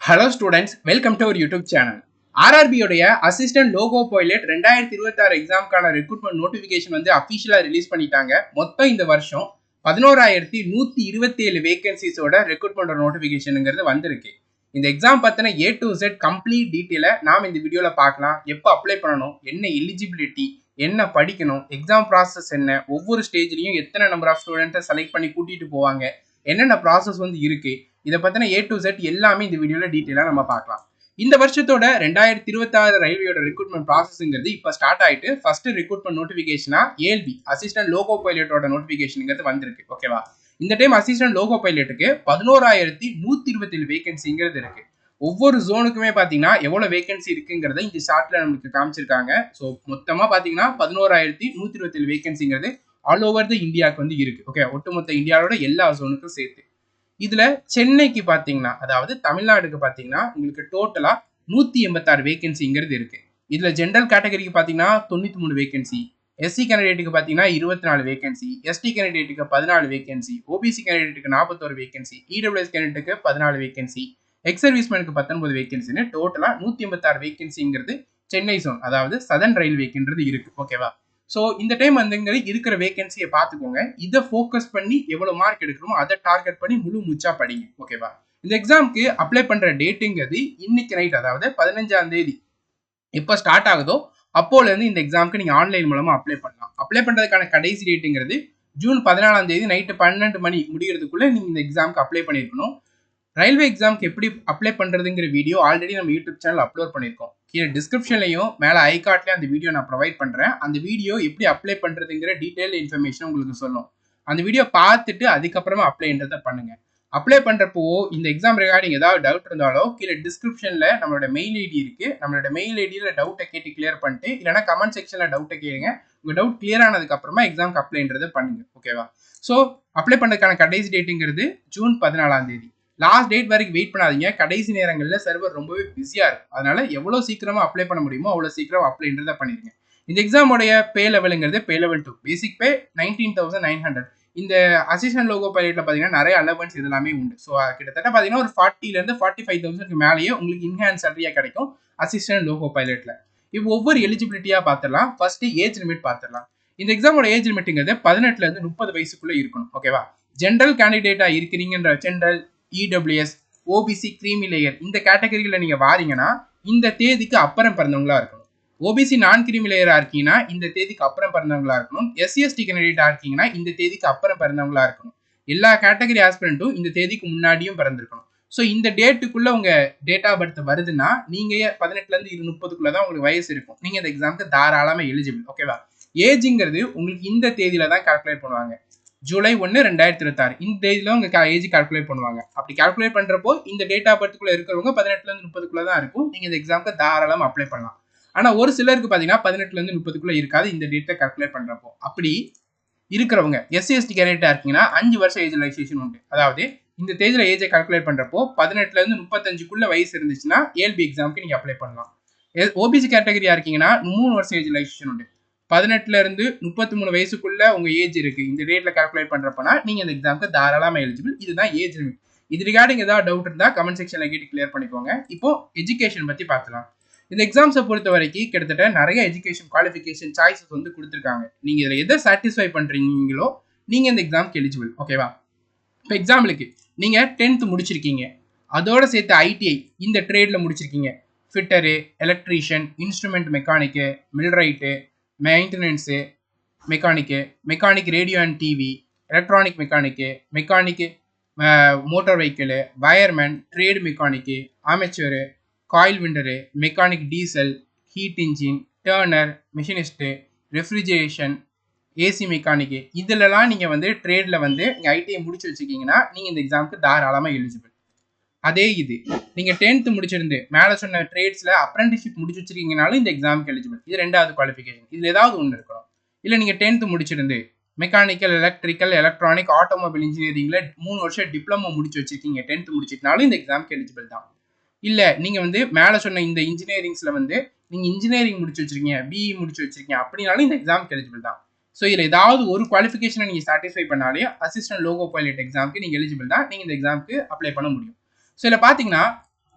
Hello students, welcome to our YouTube channel. ஆர்ஆர்பியோடைய assistant loco pilot 2026 எக்ஸாம்க்கான recruitment notification வந்து அஃபிஷியலாக ரிலீஸ் பண்ணிட்டாங்க. மொத்தம் இந்த வருஷம் 11,127 வேகன்சிஸோட ரெக்ரூட்மெண்ட் நோட்டிஃபிகேஷனுங்கிறது வந்திருக்கு. இந்த எக்ஸாம் பற்றின A to Z கம்ப்ளீட் டீட்டெயிலை நாம் இந்த வீடியோவில் பார்க்கலாம். எப்போ அப்ளை பண்ணணும், என்ன எலிஜிபிலிட்டி, என்ன படிக்கணும், எக்ஸாம் ப்ராசஸ் என்ன, ஒவ்வொரு ஸ்டேஜ்லையும் எத்தனை நம்பர் ஆஃப் ஸ்டூடெண்ட்டை செலக்ட் பண்ணி கூட்டிகிட்டு போவாங்க, என்னென்ன ப்ராசஸ் வந்து இருக்குது, இதை பற்றின A to Z எல்லாமே இந்த வீடியோவில் டீட்டெயிலாக நம்ம பார்க்கலாம். இந்த வருஷத்தோட 2026 ரயில்வேயோட ரெக்ரூட்மெண்ட் ப்ராசஸ்ங்கிறது இப்போ ஸ்டார்ட் ஆகிட்டு ஃபர்ஸ்ட் ரெக்ரூட்மெண்ட் நோட்டிஃபிகேஷனாக ALB அசிஸ்டன்ட் லோகோ பைலட்டோட நோட்டிஃபிகேஷனுங்கிறது வந்திருக்கு. ஓகேவா? இந்த டைம் அசிஸ்டன்ட் லோகோ பைலட்டுக்கு 11,127 வேகன்சிங்கிறது இருக்கு. ஒவ்வொரு ஜோனுக்குமே பார்த்தீங்கன்னா எவ்வளோ வேகன்சி இருக்குங்கிறத இந்த சார்ட்ல நமக்கு காமிச்சிருக்காங்க. ஸோ மொத்தமாக பார்த்தீங்கன்னா 11,127 வேகன்சிங்கிறது ஆல் ஓவர் த இந்தியாவுக்கு வந்து இருக்கு. ஓகே, ஒட்டுமொத்த இந்தியாவோட எல்லா ஜோனுக்கும் சேர்த்து. இதுல சென்னைக்கு பாத்தீங்கன்னா, அதாவது தமிழ்நாடுக்கு பாத்தீங்கன்னா உங்களுக்கு டோட்டலா 186 வேகன்சிங்கிறது இருக்கு. இதுல ஜென்ரல் கேட்டகரிக்கு பாத்தீங்கன்னா 93 வேகன்சி, எஸ்சி கேண்டிடேட்டுக்கு பாத்தீங்கன்னா 24 வேகன்சி, எஸ்டி கேண்டிடேட்டுக்கு 14 வேகன்சி, ஓபிசி கேண்டிடேட்டுக்கு 41 வேகன்சி, இடபிள்யூஎஸ் கேண்டிடேட்டுக்கு 14 வேகன்சி, எக்ஸ் சர்வீஸ்மேனுக்கு 19 வேகன்சின்னு டோட்டலா 186 வேகன்சிங்கிறது சென்னை ஜோன், அதாவது சதர்ன் ரயில்வேக்குன்றது இருக்கு. ஓகேவா? ஸோ இந்த டைம் வந்து இருக்கிற வேகன்சியை பார்த்துக்கோங்க. இதை ஃபோக்கஸ் பண்ணி எவ்வளோ மார்க் எடுக்கணுமோ அதை டார்கெட் பண்ணி முழு மூச்சா படிங்க. ஓகேவா? இந்த எக்ஸாமுக்கு அப்ளை பண்ற டேட்டுங்கிறது இன்னைக்கு நைட், அதாவது 15ஆம் தேதி எப்போ ஸ்டார்ட் ஆகுதோ அப்போலேருந்து இந்த எக்ஸாமுக்கு நீங்கள் ஆன்லைன் மூலமாக அப்ளை பண்ணலாம். அப்ளை பண்ணுறதுக்கான கடைசி டேட்டுங்கிறது ஜூன் 14ஆம் தேதி நைட்டு 12 மணி முடிகிறதுக்குள்ளே நீங்கள் இந்த எக்ஸாமுக்கு அப்ளை பண்ணியிருக்கணும். ரயில்வே எக்ஸாமுக்கு எப்படி அப்ளை பண்ணுறதுங்கிற வீடியோ ஆல்ரெடி நம்ம யூடியூப் சேனல் அப்லோட் பண்ணியிருக்கோம். கீழே டிஸ்கிரிப்ஷன்லையும் மேலே ஐகார்ட்லேயும் அந்த வீடியோ நான் ப்ரொவைட் பண்ணுறேன். அந்த வீடியோ எப்படி அப்ளை பண்ணுறதுங்கிற டீட்டெயில் இன்ஃபர்மேஷன் உங்களுக்கு சொல்லும். அந்த வீடியோ பார்த்துட்டு அதுக்கப்புறமா அப்ளைன்றதை பண்ணுங்க. அப்ளை பண்ணுறப்போ இந்த எக்ஸாம் ரிகார்டிங் ஏதாவது டவுட் இருந்தாலோ கீழே டிஸ்கிரிப்ஷனில் நம்மளோட மெயில் ஐடி இருக்குது. நம்மளோட மெயில் ஐடியில் டவுட்டை கேட்டு கிளியர் பண்ணிட்டு, இல்லைனா கமெண்ட் செக்ஷனில் டவுட்டை கேளுங்க. உங்கள் டவுட் கிளியர் ஆனதுக்கப்புறமா எக்ஸாமுக்கு அப்ளைன்றதை பண்ணுங்க. ஓகேவா? ஸோ அப்ளை பண்ணுறதுக்கான கடைசி டேட்டுங்கிறது ஜூன் 14ஆம் தேதி. லாஸ்ட் டேட் வரைக்கும் வெயிட் பண்ணாதீங்க. கடைசி நேரங்களில் சர்வர் ரொம்பவே பிஸியாக இருக்கும். அதனால எவ்வளோ சீக்கிரமாக அப்ளை பண்ண முடியுமோ அவ்வளோ சீக்கிரம் அப்ளைன்றதை பண்ணிடுங்க. இந்த எக்ஸாமோடைய பே லெவலுங்கிறது பே லெவல் 2. பேசிக் பே 19,900. இந்த அசிஸ்டன்ட் லோகோ பைலட்டில் பார்த்தீங்கன்னா நிறைய அலவன்ஸ் இதெல்லாமே உண்டு. ஸோ கிட்டத்தட்ட பார்த்தீங்கன்னா ஒரு 40,000 45,000 மேலேயே உங்களுக்கு இன்ஹேன்ஸ் சேலரியாக கிடைக்கும் அசிஸ்டன்ட் லோகோ பைலட்டில். இப்போ ஒவ்வொரு எலிஜிபிலிட்டியாக பார்த்துடலாம். ஃபர்ஸ்ட் ஏஜ் லிமிட் பார்த்துடலாம். இந்த எக்ஸாமோட ஏஜ் லிமிட்டுங்கிறது 18 to 30 வயசுக்குள்ளே இருக்கணும். ஓகேவா? ஜென்ரல் கேண்டிடேட்டாக இருக்கிறீங்கன்ற general, EWS, OBC, creamy layer இந்த கேட்டகரியில் நீங்கள் வாரீங்கன்னா இந்த தேதிக்கு அப்புறம் பிறந்தவங்களா இருக்கணும். ஓபிசி நான் கிரீமி லேயரா இருக்கீங்கன்னா இந்த தேதிக்கு அப்புறம் பிறந்தவங்களா இருக்கணும். எஸ்சிஎஸ்டி கேண்டிடேட்டா இருக்கீங்கன்னா இந்த தேதிக்கு அப்புறம் பிறந்தவங்களா இருக்கணும். எல்லா கேட்டகரி ஆஸ்பிரண்ட்டும் இந்த தேதிக்கு முன்னாடியும் பிறந்திருக்கணும். ஸோ இந்த டேட்டுக்குள்ள உங்க டேட் ஆஃப் பர்த் வருதுன்னா நீங்க 18 to 30 தான் உங்களுக்கு வயசு இருக்கும். நீங்க இந்த எக்ஸாமுக்கு தாராளமாக எலிஜிபிள். ஓகேவா? ஏஜுங்கிறது உங்களுக்கு இந்த தேதியில தான் கால்குலேட் பண்ணுவாங்க. ஜூலை 1, 2026 இந்த தேதியில உங்க ஏஜ் கால்குலேட் பண்ணுவாங்க. அப்படி கால்குலேட் பண்றப்போ இந்த டேட் ஆஃப் பர்த்துக்குள்ள இருக்கிறவங்க 18 to 30 தான் இருக்கும். நீங்க இந்த எக்ஸாமுக்கு தாராளமா அப்ளை பண்ணலாம். ஆனா ஒரு சிலருக்கு பாத்தீங்கன்னா 18 to 30 இருக்காது இந்த டேட்டை கால்குலேட் பண்றப்போ. அப்படி இருக்கிறவங்க எஸ்சிஎஸ்டி கேண்டிடேட்டா இருக்கீங்கன்னா 5 வருஷம் ஏஜ் ரிலாக்சேஷன் உண்டு. அதாவது இந்த தேதியில ஏஜை கால்குலேட் பண்றப்போ 18 to 35 வயசு இருந்துச்சுன்னா ஏஎல்பி எக்ஸாமுக்கு நீங்க அப்ளை பண்ணலாம். ஓபிசி கேட்டகரியா இருக்கீங்கன்னா 3 வருஷம் ஏஜ் ரிலாக்சேஷன் உண்டு. 18 to 33 வயசுக்குள்ள உங்க ஏஜ் இருக்கு இந்த டேட்ல கால்குலேட் பண்றப்பனா நீங்க இந்த எக்ஸாமுக்கு தாராளமா எலிஜிபிள். இதுதான் ஏஜ் லிமிட். இது ரிகார்டிங் ஏதாவது டவுட் இருந்தா கமெண்ட் செக்ஷன்ல கேட்டு கிளியர் பண்ணிக்கோங்க. இப்போ எஜுகேஷன் பத்தி பார்க்கலாம். இந்த எக்ஸாம்ஸை பொறுத்த வரைக்கும் கிட்டத்தட்ட நிறைய எஜுகேஷன் குவாலிஃபிகேஷன் சாய்ஸஸ் வந்து கொடுத்துருக்காங்க. நீங்க இதில் எதை சாட்டிஸ்ஃபை பண்றீங்களோ நீங்க இந்த எக்ஸாமுக்கு எலிஜிபிள். ஓகேவா? இப்போ எக்ஸாம்பிளுக்கு நீங்க 10th முடிச்சிருக்கீங்க, அதோட சேர்த்து ஐடிஐ இந்த ட்ரேட்ல முடிச்சிருக்கீங்க. Fitter, electrician, instrument mechanic, millwright, maintenance mechanic radio and TV, electronic mechanic motor vehicle, wireman, trade mechanic, amateur, coil winder, mechanic diesel, heat engine, turner, machinist, refrigeration, AC mechanic இதிலலாம் நீங்கள் வந்து ட்ரேடில் வந்து நீங்கள் ஐடிஐ முடிச்சு வச்சுருக்கீங்கன்னா நீங்கள் இந்த எக்ஸாமுக்கு தாராளமாக எலிஜிபிள். அதே இது நீங்க 10th முடிச்சிருந்து மேல சொன்ன ட்ரேட்ஸ்ல அப்ரெண்டிஸ்ஷிப் முடிச்சு வச்சிருக்கீங்கனாலும் இந்த எக்ஸாமுக்கு எலிஜிபிள். இது ரெண்டாவது குவாலிஃபிகேஷன். இதுல ஏதாவது ஒன்று இருக்கணும். இல்ல நீங்க 10th முடிச்சிருந்து மெக்கானிக்கல், எலக்ட்ரிக்கல், எலக்ட்ரானிக், ஆட்டோமொபைல் இன்ஜினியரிங்ல 3 வருஷம் டிப்ளமோ முடிச்சு வச்சிருக்கீங்க 10th முடிச்சிட்டனாலும் இந்த எக்ஸாமுக்கு எலிஜிபிள் தான். இல்ல நீங்க வந்து மேல சொன்ன இந்த இன்ஜினியரிங்ஸ்ல வந்து நீங்க இன்ஜினியரிங் முடிச்சு வச்சிருக்கீங்க, பிஇ முடிச்சு வச்சிருக்கீங்க அப்படின்னாலும் இந்த எக்ஸாமுக்கு எலிஜிபிள் தான். ஸோ இதில் ஏதாவது ஒரு குவாலிஃபிகேஷனை நீங்கள் சாட்டிஸ்ஃபை பண்ணாலே அசிஸ்டன்ட் லோகோ பைலட் எக்ஸாமுக்கு நீங்கள் எலிஜிபிள் தான். நீங்கள் இந்த எக்ஸாமுக்கு அப்ளை பண்ண முடியும். ஸோ இதில் பார்த்தீங்கன்னா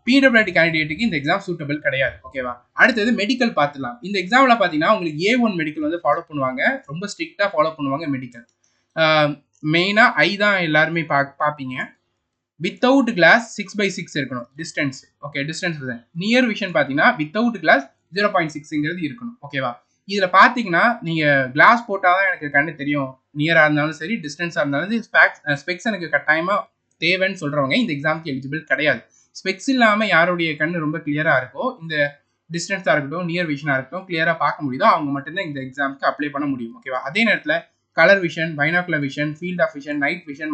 பிடபிள்யூடி கேண்டிடேட்டுக்கு இந்த எக்ஸாம் சூட்டபிள் கிடையாது. ஓகேவா? அடுத்தது மெடிக்கல் பார்த்துலாம். இந்த எக்ஸாமில் பார்த்தீங்கன்னா உங்களுக்கு A1 மெடிக்கல் வந்து ஃபாலோ பண்ணுவாங்க, ரொம்ப ஸ்ட்ரிக்டாக ஃபாலோ பண்ணுவாங்க மெடிக்கல். மெயினாக ஐ தான் எல்லாருமே பார்ப்பீங்க. வித்தவுட் கிளாஸ் 6/6 இருக்கணும் distance. Okay, distance near vision பார்த்தீங்கன்னா வித்தவுட் கிளாஸ் 0.6ங்கிறது இருக்கணும். ஓகேவா? இதில் பார்த்தீங்கன்னா நீங்கள் கிளாஸ் போட்டால் தான் எனக்கு கண்ணு தெரியும், நியராக இருந்தாலும் சரி டிஸ்டன்ஸாக இருந்தாலும் சரி. ஸ்பெக்ஸ் எனக்கு கட்டாயமாக தேவைன்னு சொல்கிறவங்க இந்த எக்ஸாமுக்கு எலிஜிபிள் கிடையாது. ஸ்பெக்ஸ் இல்லாமல் யாருடைய கண்ணு ரொம்ப கிளியராக இருக்கோ, இந்த டிஸ்டன்ஸாக இருக்கட்டும் நியர் விஷனாக இருக்கட்டும் கிளியராக பார்க்க முடியுதோ அவங்க மட்டும்தான் இந்த எக்ஸாமுக்கு அப்ளை பண்ண முடியும். ஓகேவா? அதே நேரத்தில் colour vision, binocular vision, field of vision, night vision,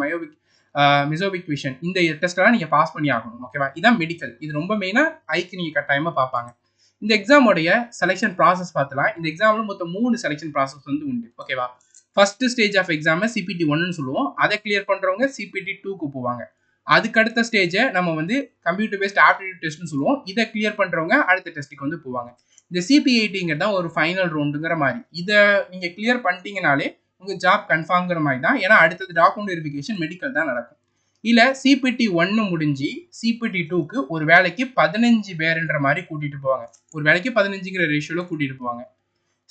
mesopic vision, இந்த டெஸ்ட்டெல்லாம் நீங்கள் பாஸ் பண்ணி ஆகணும். ஓகேவா? இதான் மெடிக்கல். இது ரொம்ப மெயினாக ஐக்கு நீங்கள் கட்டாயமாக பார்ப்பாங்க. இந்த எக்ஸாமோடைய செலெக்ஷன் ப்ராசஸ் பார்த்தலாம். இந்த எக்ஸாமில் மொத்தம் 3 செலெக்ஷன் ப்ராசஸ் வந்து உண்டு. ஓகேவா? ஃபர்ஸ்ட் ஸ்டேஜ் ஆஃப் எக்ஸாமை CPT 1ன்னு சொல்லுவோம். அதை கிளியர் பண்ணுறவங்க CPT 2க்கு போவாங்க. அதுக்கு அடுத்த ஸ்டேஜை நம்ம வந்து கம்ப்யூட்டர் பேஸ்ட் ஆப்டிடியூட் டெஸ்ட்னு சொல்லுவோம். இதை கிளியர் பண்ணுறவங்க அடுத்த டெஸ்ட்டுக்கு வந்து போவாங்க. இந்த CP80ங்கிறது தான் ஒரு ஃபைனல் ரவுண்டுங்கிற மாதிரி. இதை நீங்கள் கிளியர் பண்ணிட்டீங்கனாலே உங்கள் ஜாப் கன்ஃபார்ம்ங்கிற மாதிரி தான். ஏன்னா அடுத்தது டாக்குமெண்ட் வெரிஃபிகேஷன் மெடிக்கல் தான் நடக்கும். இல்லை CPT 1 முடிஞ்சு CPT 2க்கு ஒரு வேலைக்கு 15 பேருன்ற மாதிரி கூட்டிகிட்டு போவாங்க. ஒரு வேலைக்கு 15ங்கிற ரேஷியோவில் கூட்டிகிட்டு போவாங்க.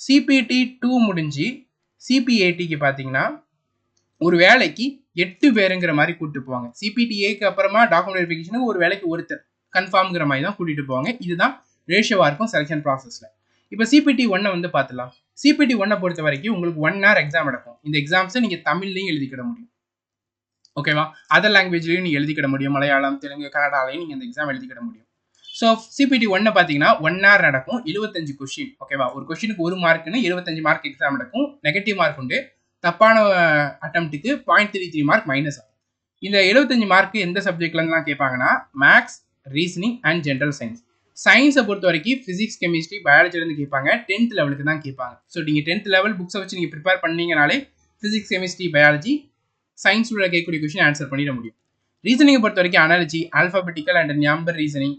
CPT 2 முடிஞ்சு CP80க்கு பார்த்தீங்கன்னா ஒரு வேலைக்கு 8 பேருங்கிற மாதிரி கூட்டிட்டு போவாங்க. CPT-Aக்கு அப்புறமா டாக்குமெண்ட் வெரிஃபிகேஷனுக்கு ஒரு வேலைக்கு ஒருத்தர் கன்ஃபார்ம்ங்கிற மாதிரி தான் கூட்டிட்டு போவாங்க. இதுதான் ரேஷியோவாக இருக்கும் செலெக்ஷன் ப்ராசஸில். இப்போ CPT 1 வந்து பார்த்துலாம். CPT 1 பொறுத்த வரைக்கும் உங்களுக்கு 1 hour எக்ஸாம் நடக்கும். இந்த எக்ஸாம்ஸை நீங்கள் தமிழ்லையும் எழுதிக்கிட முடியும். ஓகேவா? அதர் லாங்குவேஜ்லையும் நீங்கள் எழுதிக்கிட முடியும். மலையாளம், தெலுங்கு, கன்னடாலையும் நீங்கள் இந்த எக்ஸாம் எழுதிக்கிட முடியும். ஸோ CPT 1 பார்த்தீங்கன்னா 1 hour நடக்கும், 75 கொஸ்டின். ஓகேவா? ஒரு கொஸ்டினுக்கு 1 மார்க்குன்னு 25 மார்க் எக்ஸாம் நடக்கும். நெகட்டிவ் மார்க் உண்டு. தப்பான அட்டம்ப்ட்டுக்கு 0.33 மார்க் மைனஸ் ஆகும். இந்த 75 மார்க்கு எந்த சப்ஜெக்ட்லேருந்துலாம் கேட்பாங்கன்னா maths, reasoning and general science. சயின்ஸை பொறுத்த வரைக்கும் ஃபிசிக்ஸ், கெமிஸ்ட்ரி, பயாலஜிலேருந்து கேட்பாங்க. 10th லெவலுக்கு தான் கேட்பாங்க. ஸோ நீங்கள் 10th லெவல் புக்ஸை வச்சு நீங்கள் ப்ரிப்பேர் பண்ணீங்கனாலே ஃபிசிக்ஸ், கெமிஸ்ட்ரி, பயாலஜி, சயின்ஸில் கேட்கக்கூடிய கொஸ்டின் ஆன்சர் பண்ணிட முடியும். ரீசனிங்கை பொறுத்த வரைக்கும் analogy, alphabetical and number reasoning,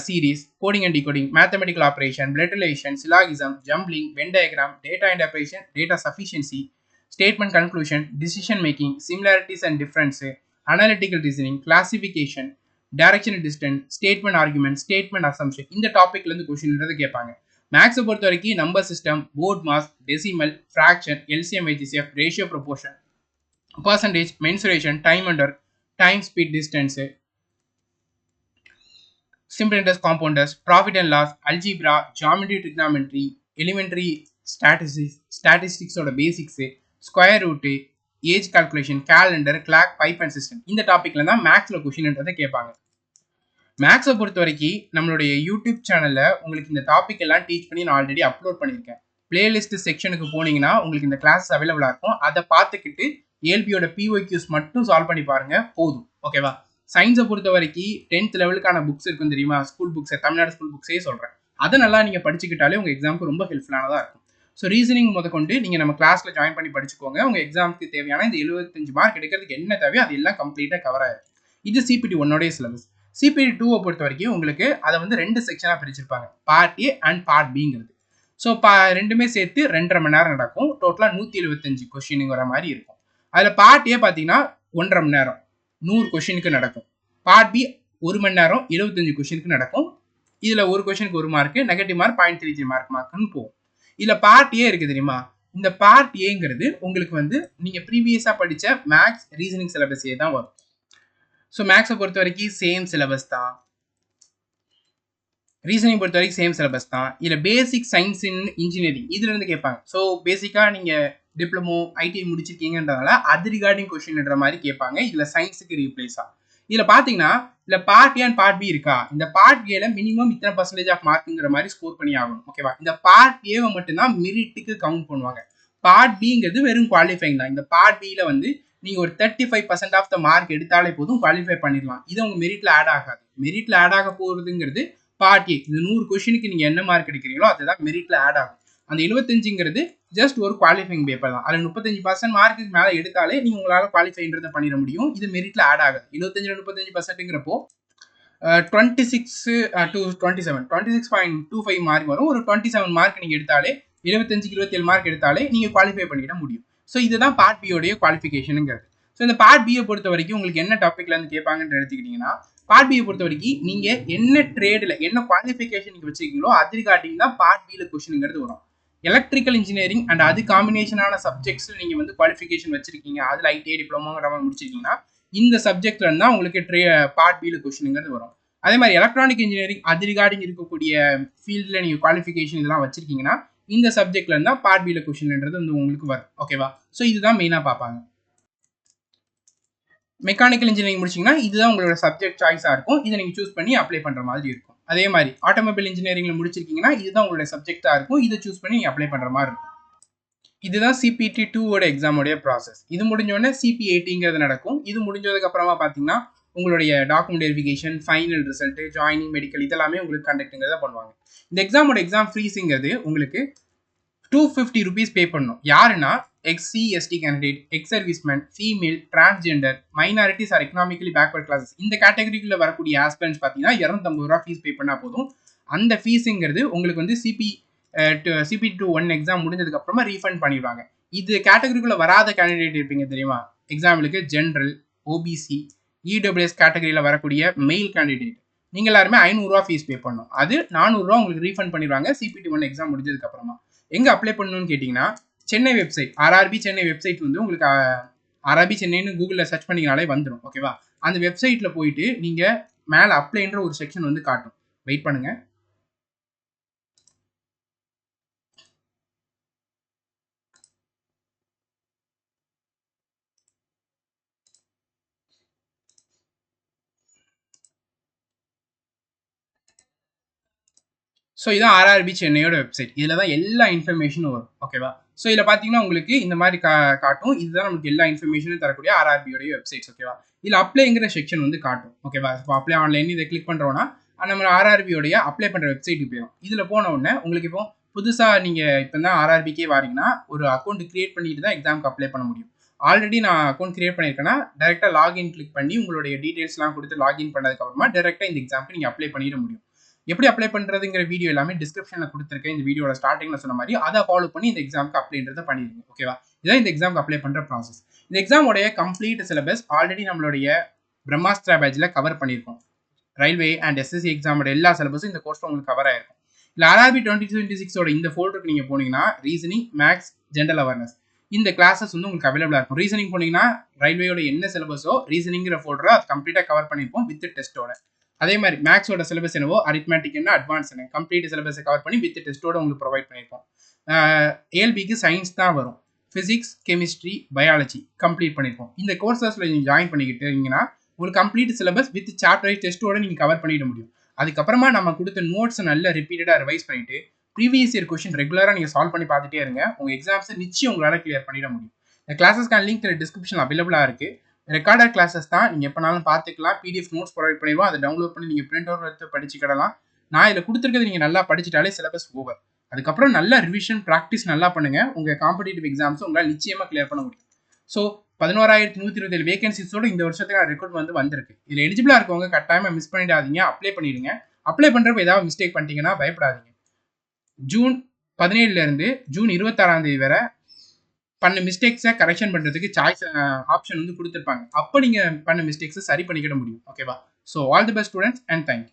series, coding and decoding, mathematical operation, blood relation, syllogism, jumbling, Venn diagram, data interpretation, data sufficiency, statement conclusion, decision making, similarities and difference, analytical reasoning, classification, direction and distance, statement argument, statement assumption, இந்த டாபிக்லேருந்து கொஸ்டின்ன்றது கேட்பாங்க. மேக்ஸை பொறுத்த வரைக்கும் number system, BODMAS, decimal, fraction, LCM, HCF, ratio proportion, percentage, mensuration, time under, time speed distance, simple interest compounders, profit and loss, algebra, geometry, trigonometry, elementary statistics ஓட basics, square root, age calculation, calendar, clock, pipe and system, இந்த டாபிக்ல தான் மேக்ஸ்ல கொஸ்டின்ன்றதை கேட்பாங்க. மேக்ஸை பொறுத்த வரைக்கும் நம்மளுடைய யூடியூப் சேனல்ல உங்களுக்கு இந்த டாபிக் எல்லாம் டீச் பண்ணி நான் ஆல்ரெடி அப்லோட் பண்ணியிருக்கேன். பிளேலிஸ்ட் செக்ஷனுக்கு போனீங்கன்னா உங்களுக்கு இந்த கிளாஸஸ் அவைலபிளா இருக்கும். அதை பார்த்துக்கிட்டு ஏல்பியோட PYQs மட்டும் சால்வ் பண்ணி பாருங்க போதும். ஓகேவா? சயின்ஸை பொறுத்த வரைக்கும் 10th லெவலுக்கான புக்ஸ் இருக்கும் தெரியுமா, ஸ்கூல் புக்ஸை, தமிழ்நாடு ஸ்கூல் புக்ஸே சொல்கிறேன். அதை நல்லா நீங்கள் படிச்சுக்கிட்டாலே உங்கள் எக்ஸாமுக்கு ரொம்ப ஹெல்ப்ஃபுல்லானதாக இருக்கும். ஸோ ரீசனிங் முதற்கொண்டு நீங்கள் நம்ம கிளாஸில் ஜாயின் பண்ணி படிச்சுக்கோங்க. உங்கள் எக்ஸாமுக்கு தேவையான இந்த 75 மார்க் எடுக்கிறதுக்கு என்ன தேவையோ அது எல்லாம் கம்ப்ளீட்டாக கவர் ஆயிடும். இது CPT 1 சிலபஸ். CPT 2 பொறுத்த வரைக்கும் உங்களுக்கு அதை வந்து 2 செக்ஷனாக பிரிச்சிருப்பாங்க, பார்ட் A அண்ட் பார்ட் Bங்கிறது. ஸோ ரெண்டுமே சேர்த்து 2.5 மணி நேரம் நடக்கும். டோட்டலாக 175 கொஸ்டினுங்கிற மாதிரி இருக்கும். அதில் பார்ட் A பார்த்தீங்கன்னா 1.5 மணி நேரம் 100 கொஸ்டினுக்கு நடக்கும். பார்ட் B 1 மணி நேரம் 75 கொஸ்டினுக்கு நடக்கும். இதில் ஒரு கொஸ்டினுக்கு 1 மார்க்கு, நெகட்டிவ் மார்க் 0.33 மார்க்குன்னு போகும். இதில் பார்ட் A இருக்குது தெரியுமா, இந்த பார்ட் Aங்கிறது உங்களுக்கு வந்து நீங்கள் ப்ரீவியஸாக படித்த மேக்ஸ், ரீசனிங் சிலபஸே தான் வரும். ஸோ மேக்ஸை பொறுத்த வரைக்கும் சேம் சிலபஸ் தான், ரீசனிங் பொறுத்த வரைக்கும் சேம் சிலபஸ் தான். இதில் பேசிக் சயின்ஸ் இன் இன்ஜினியரிங் இதுலேருந்து கேட்பாங்க. ஸோ பேசிக்காக நீங்கள் டிப்ளமோ, ITI முடிச்சிருக்கீங்கன்றதால அது ரிகார்டிங் கொஸ்டின்ன்ற மாதிரி கேட்பாங்க. இதில் சயின்ஸுக்கு ரீப்ளேஸாக. இதில் பார்த்தீங்கன்னா இதில் part A and part B இருக்கா, இந்த பார்ட் Aல மினிமம் இத்தனை பர்சன்டேஜ் ஆஃப் மார்க்குங்கிற மாதிரி ஸ்கோர் பண்ணி ஆகணும். ஓகேவா? இந்த பார்ட் Aவை மட்டும்தான் மெரிட்டுக்கு கவுண்ட் பண்ணுவாங்க. பார்ட் Bங்கிறது வெறும் குவாலிஃபைங் தான். இந்த பார்ட் Bல வந்து நீங்கள் ஒரு 35% ஆஃப் த மார்க் எடுத்தாலே போதும், குவாலிஃபை பண்ணிடலாம். இது உங்கள் மெரிட்டில் ஆட் ஆகாது. மெரிட்டில் ஆட் ஆக போகிறதுங்கிறது பார்ட் A. இந்த 100 கொஸ்டினுக்கு நீங்கள் என்ன மார்க் எடுக்கிறீங்களோ அதுதான் மெரிட்டில் ஆட் ஆகும். அந்த 75ங்கிறது ஜஸ்ட் ஒரு குவாலிஃபைங் பேப்பர் தான். அதில் 35% மார்க்குக்கு மேலே எடுத்தாலே நீங்கள் உங்களால் குவாலிஃபைன்றதை பண்ணிட முடியும். இது மெரிட்டில் ஆட் ஆகுது. 25-35%ங்கிறப்போ 26.25 மார்க் வரும். ஒரு 27 மார்க் நீங்கள் எடுத்தாலே, 25-27 மார்க் எடுத்தாலே நீங்கள் குவாலிஃபை பண்ணிட முடியும். ஸோ இதுதான் பார்ட் B உடைய குவாலிஃபிகேஷனுங்கிறது. ஸோ இந்த பார்ட் B பொறுத்த வரைக்கும் உங்களுக்கு என்ன டாப்பிக்லேருந்து கேட்பாங்கன்னு எடுத்துக்கிட்டிங்கன்னா பார்ட் பியை பொறுத்த வரைக்கும் நீங்க என்ன ட்ரேடில் என்ன குவாலிஃபிகேஷன் நீங்க வச்சிருக்கீங்களோ அது ரிகார்டிங் தான் பார்ட் பியில் கொஸ்டின்ங்கிறது வரும். எலக்ட்ரிக்கல் இன்ஜினியரிங் அண்ட் அது காம்பினேஷனான சப்ஜெக்ட்ஸ் நீங்க வந்து குவாலிஃபிகேஷன் வச்சிருக்கீங்க, அதுல ஐடிஐ டிப்ளமோங்கிற முடிச்சிருக்கீங்கன்னா இந்த சப்ஜெக்ட்ல இருந்தா உங்களுக்கு பார்ட் பியில் கொஸ்டின்ங்கிறது வரும். அதே மாதிரி எலக்ட்ரானிக் இன்ஜினியரிங் அது ரிகார்டிங் இருக்கக்கூடிய ஃபீல்டில் நீங்கள் குவாலிஃபிகேஷன் இதெல்லாம் வச்சிருக்கீங்கன்னா இந்த சப்ஜெக்ட்ல இருந்தால் பார்ட் பியில் கொஸ்டின்ன்றது வந்து உங்களுக்கு வரும். ஓகேவா? ஸோ இதுதான் மெயினாக பார்ப்பாங்க. மெக்கானிக்கல் இன்ஜினியரிங் முடிச்சிங்கன்னா இதுதான் உங்களோட சப்ஜெக்ட் சாய்ஸாக இருக்கும். இதை நீங்கள் சூஸ் பண்ணி அப்ளை பண்ணுற மாதிரி இருக்கும். அதே மாதிரி ஆட்டோமொபைல் இன்ஜினியரிங்ல முடிச்சிருக்கீங்கன்னா இதுதான் உங்களுடைய சப்ஜெக்டாக இருக்கும். இதை சூஸ் பண்ணி நீங்கள் அப்ளை பண்ணுற மாதிரி இருக்கும். இதுதான் CPT 2 எக்ஸாமோடைய ப்ராசஸ். இது முடிஞ்சோடனே CP80ங்கிறது நடக்கும். இது முடிஞ்சதுக்கு அப்புறமா பார்த்தீங்கன்னா உங்களுடைய document verification, final result, joining, medical இதெல்லாமே உங்களுக்கு கண்டக்ட்ங்கிறத பண்ணுவாங்க. இந்த எக்ஸாமோட எக்ஸாம் ஃபீஸுங்கிறது உங்களுக்கு 250 rupees பே பண்ணணும். யாருன்னா SC/ST candidate, ex serviceman, female, transgender, minorities or economically backward classes இந்த கேட்டகரிக்குள்ள வரக்கூடிய ஆஸ்பிரன்ஸ் பார்த்தீங்கன்னா 250 ரூபா ஃபீஸ் பே பண்ணால் போதும். அந்த ஃபீஸுங்கிறது உங்களுக்கு வந்து CP2 1 எக்ஸாம் முடிஞ்சதுக்கு அப்புறமா ரீஃபண்ட் பண்ணிடுவாங்க. இது கேட்டகரிக்குள்ள வராத கேண்டிடேட் இருப்பீங்க தெரியுமா? எக்ஸாம்பிளுக்கு ஜென்ரல், OBC, EWS கேட்டகரியில் வரக்கூடிய மெயில் கேண்டிடேட் நீங்க எல்லாருமே 500 ரூபா ஃபீஸ் பே பண்ணணும். அது 400 ரூபா உங்களுக்கு ரீஃபண்ட் பண்ணிடுவாங்க CPT 1 எக்ஸாம் முடிஞ்சதுக்கு அப்புறமா. எங்க அப்ளை பண்ணணும்னு கேட்டீங்கன்னா Chennai website, RRB Chennai website வந்து உங்களுக்கு RRB சென்னைன்னு கூகுளில் சர்ச் பண்ணிங்கனாலே வந்துடும். ஓகேவா? அந்த வெப்சைட்ல போயிட்டு நீங்க மேல அப்ளைன்ற ஒரு செக்ஷன் வந்து காட்டும். வெயிட் பண்ணுங்க. ஸோ இதான் RRB சென்னையோட வெப்சைட். இதில் தான் எல்லா இன்ஃபர்மேஷனும் வரும். ஓகேவா? ஸோ இதில் பார்த்தீங்கன்னா உங்களுக்கு இந்த மாதிரி காட்டும். இதுதான் நமக்கு எல்லா இன்ஃபர்மேஷனும் தரக்கூடிய RRBயோடைய வெப்சைட்ஸ். ஓகேவா? இதில் அப்ளைங்கிற செக்ஷன் வந்து காட்டும். ஓகேவா? இப்போ அப்ளை ஆன்லைன் இதை கிளிக் பண்ணுறோன்னா நம்ம RRBயோடைய அப்ளை பண்ணுற வெப்சைட்டுக்கு போயிடும். இதில் போன உடனே உங்களுக்கு இப்போ புதுசாக நீங்கள் இப்போ தான் RRBக்கே வாரீங்கன்னா ஒரு அக்கௌண்ட் கிரியேட் பண்ணிட்டு தான் எக்ஸாமுக்கு அப்ளை பண்ண முடியும். ஆல்ரெடி நான் அக்கௌண்ட் கிரியேட் பண்ணியிருக்கேன்னா டேரெக்டாக லாகின் கிளிக் பண்ணி உங்களுடைய டீட்டெயில்ஸ்லாம் கொடுத்து லாகின் பண்ணதுக்கப்புறமா டேரெக்டாக இந்த எக்ஸாமுக்கு நீங்கள் அப்ளை பண்ணிட முடியும். எப்படி அப்ளை பண்ணுறதுங்கிற வீடியோ எல்லாமே டிஸ்கிரிப்ஷனில் கொடுத்துருக்கேன். இந்த வீடியோட ஸ்டார்டிங்கில் சொன்ன மாதிரி அதை ஃபாலோ பண்ணி இந்த எக்ஸாமுக்கு அப்ளைன்றதை பண்ணிடுங்க. ஓகேவா? இதான் இந்த எக்ஸாமுக்கு அப்ளை பண்ணுற ப்ராசஸ். இந்த எக்ஸாமோடைய கம்ப்ளீட் சிலபஸ் ஆல்ரெடி நம்மளுடைய பிரம்மாஸ்திரா பேட்சில் கவர் பண்ணியிருக்கோம். ரயில்வே அண்ட் SSC எக்ஸாமோட எல்லா சிலபஸும் இந்த கோர்ஸில் உங்களுக்கு கவர் ஆயிருக்கும். இல்லை RRB 2026ஓட இந்த ஃபோல்டருக்கு நீங்கள் போனீங்கன்னா ரீசனிங், மேக்ஸ், ஜென்ரல் அவேர்னஸ் இந்த கிளாஸஸ் வந்து உங்களுக்கு அவைலபிளாக இருக்கும். ரீசனிங் போனீங்கன்னா ரயில்வேயோட என்ன சிலபஸோ ரீசனிங்கிற ஃபோல்டரை அது கம்ப்ளீட்டாக கவர் பண்ணியிருப்போம் வித் டெஸ்ட்டோட. அதே மாதிரி மேக்ஸோட சிலபஸ் என்னவோ அரித்மேட்டிக் என்ன அட்வான்ஸ் என்ன கம்ப்ளீட் சிலபஸை கவர் பண்ணி வித் டெஸ்ட்டோட உங்களுக்கு ப்ரொவைட் பண்ணியிருக்கோம். ALBக்கு சயின்ஸ் தான் வரும். ஃபிசிக்ஸ், கெமிஸ்ட்ரி, பயாலஜி கம்ப்ளீட் பண்ணியிருக்கோம். இந்த கோர்சஸில் நீங்கள் ஜாயின் பண்ணிக்கிட்டீங்கன்னா உங்களுக்கு கம்ப்ளீட் சிலபஸ் வித் சாப்டர் டெஸ்ட்டோட நீங்கள் கவர் பண்ணிட முடியும். அதுக்கப்புறமா நம்ம கொடுத்த நோட்ஸை நல்லா ரிப்பீட்டடாக ரிவைஸ் பண்ணிட்டு ப்ரீவியஸ் இயர் கொஸ்டின் ரெகுலராக நீங்கள் சால்வ் பண்ணி பார்த்துட்டே இருங்க. உங்கள் எக்ஸாம்ஸை நிச்சயம் உங்களால் கிளியர் பண்ணிட முடியும். இந்த கிளாஸஸ்க்கான லிங்க் டிஸ்கிரிப்ஷன் அவைலபிளாக இருக்குது. ரெக்கார்டர் கிளாஸஸ் தான், நீங்கள் எப்போனாலும் பார்த்துக்கலாம். PDF நோட்ஸ் ப்ரொவைட் பண்ணிடுவோம். அதை டவுன்லோட் பண்ணி நீங்கள் பிரிண்ட் அவுட் எடுத்து படிச்சுக்கிடலாம். நான் இதில் கொடுத்துருக்கிறது நீங்கள் நல்லா படிச்சுட்டாலே சிலபஸ் ஓவர். அதுக்கப்புறம் நல்லா ரிவிஷன் ப்ராக்டிஸ் நல்லா பண்ணுங்கள். உங்கள் காம்படிட்டிவ் எக்ஸாம்ஸும் உங்களால் நிச்சயமாக கிளியர் பண்ண முடியும். ஸோ 11,127 வேகன்சிஸோட இந்த வருஷத்துக்கு ரெக்கார்ட் வந்து வந்திருக்கு. இதில் எலிஜிபிளாக இருக்கவங்க கட்டாயமாக மிஸ் பண்ணிடாதீங்க. அப்ளை பண்ணிடுங்க. அப்ளை பண்ணுறப்ப ஏதாவது மிஸ்டேக் பண்ணிட்டீங்கன்னா பயப்படாதீங்க. ஜூன் 17 ஜூன் 26 வரை பண்ண மிஸ்டேக்ஸை கரெக்ஷன் பண்ணுறதுக்கு சாய்ஸ் ஆப்ஷன் வந்து கொடுத்துருப்பாங்க. அப்போ நீங்கள் பண்ண மிஸ்டேக்ஸை சரி பண்ணிக்கிட முடியும். ஓகேவா? So all the best students and thank you.